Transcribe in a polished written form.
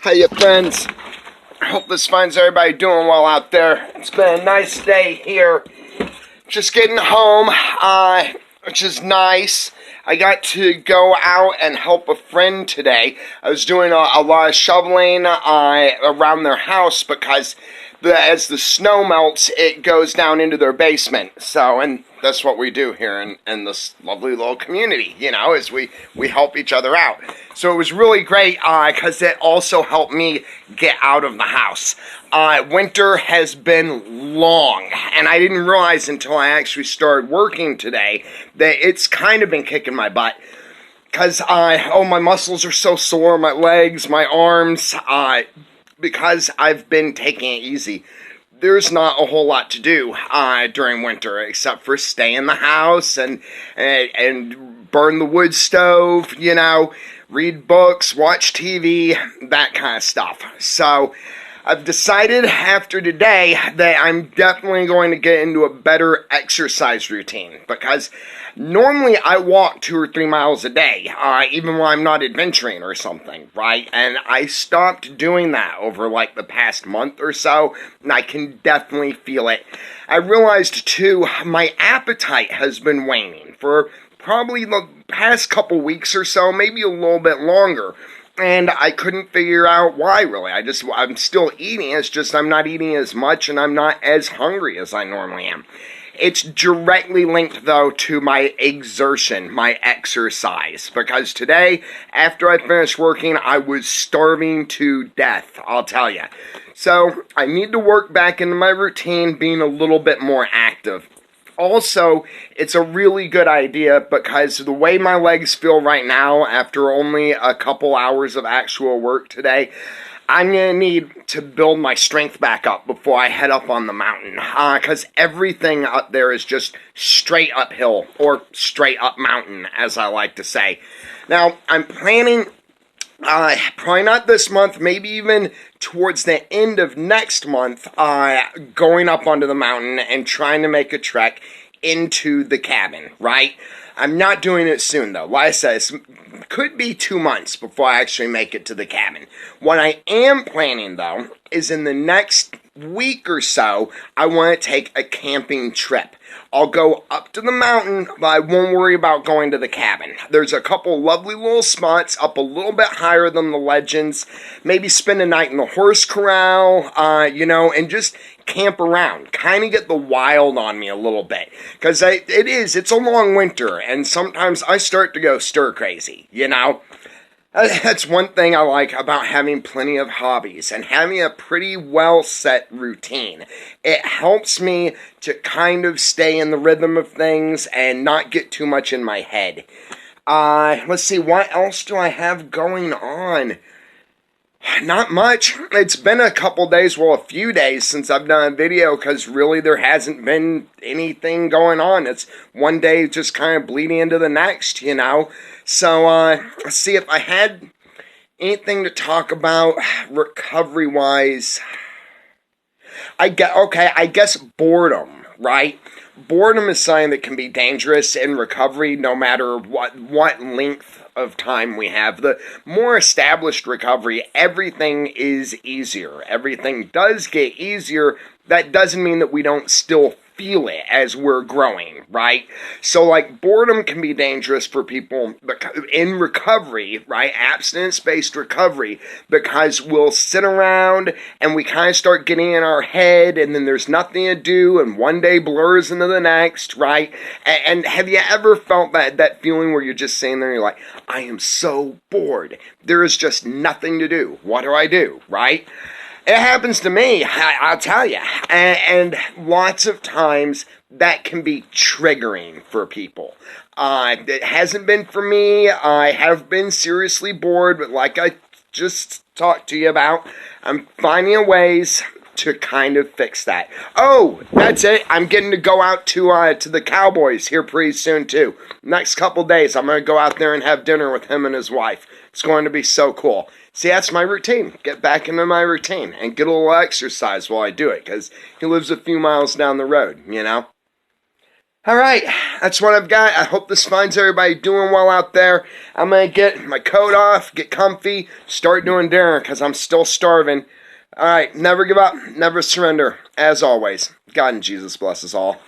Hey, friends. I hope this finds everybody doing well out there. It's been a nice day here. Just getting home, which is nice. I got to go out and help a friend today. I was doing a lot of shoveling around their house because as the snow melts, it goes down into their basement. And that's what we do here in this lovely little community, is we help each other out. So it was really great because it also helped me get out of the house. Winter has been long, and I didn't realize until I actually started working today that it's kind of been kicking my butt. Because, my muscles are so sore, my legs, my arms, because I've been taking it easy. There's not a whole lot to do during winter except for stay in the house and burn the wood stove, read books, watch TV, that kind of stuff. So I've decided after today that I'm definitely going to get into a better exercise routine because normally I walk 2 or 3 miles a day, even when I'm not adventuring or something, right? And I stopped doing that over the past month or so, and I can definitely feel it. I realized too, my appetite has been waning for probably the past couple weeks or so, maybe a little bit longer. And I couldn't figure out why, really. I'm still eating, it's just I'm not eating as much and I'm not as hungry as I normally am. It's directly linked, though, to my exertion, my exercise. Because today, after I finished working, I was starving to death, I'll tell you. So, I need to work back into my routine, being a little bit more active. Also, it's a really good idea because the way my legs feel right now after only a couple hours of actual work today, I'm going to need to build my strength back up before I head up on the mountain. Because everything up there is just straight uphill, or straight up mountain, as I like to say. Now, I'm planning, probably not this month, maybe even towards the end of next month, going up onto the mountain and trying to make a trek into the cabin, right? I'm not doing it soon, though. Like I said, it could be 2 months before I actually make it to the cabin. What I am planning, though, is in the next week or so, I want to take a camping trip. I'll go up to the mountain, but I won't worry about going to the cabin. There's a couple lovely little spots up a little bit higher than the Legends. Maybe spend a night in the horse corral, and just camp around. Kind of get the wild on me a little bit. Because it's a long winter, and sometimes I start to go stir crazy, That's one thing I like about having plenty of hobbies and having a pretty well set routine. It helps me to kind of stay in the rhythm of things and not get too much in my head. Let's see, what else do I have going on? Not much. It's been a couple days, a few days since I've done a video because really there hasn't been anything going on. It's one day just kind of bleeding into the next, So, let's see if I had anything to talk about recovery-wise. I guess boredom, right? Boredom is something that can be dangerous in recovery no matter what length of time we have. The more established recovery, everything is easier. Everything does get easier. That doesn't mean that we don't still feel it as we're growing, right? So, boredom can be dangerous for people in recovery, right? Abstinence-based recovery, because we'll sit around and we kind of start getting in our head, and then there's nothing to do, and one day blurs into the next, right? And have you ever felt that feeling where you're just sitting there and you're like, I am so bored. There is just nothing to do. What do I do, right? It happens to me, I'll tell you, and lots of times that can be triggering for people. It hasn't been for me. I have been seriously bored, but like I just talked to you about, I'm finding ways to kind of fix that. Oh, that's it. I'm getting to go out to the Cowboys here pretty soon, too. Next couple days, I'm going to go out there and have dinner with him and his wife. It's going to be so cool. See, that's my routine. Get back into my routine and get a little exercise while I do it, because he lives a few miles down the road, Alright, that's what I've got. I hope this finds everybody doing well out there. I'm going to get my coat off, get comfy, start doing dinner because I'm still starving. Alright, never give up, never surrender. As always, God and Jesus bless us all.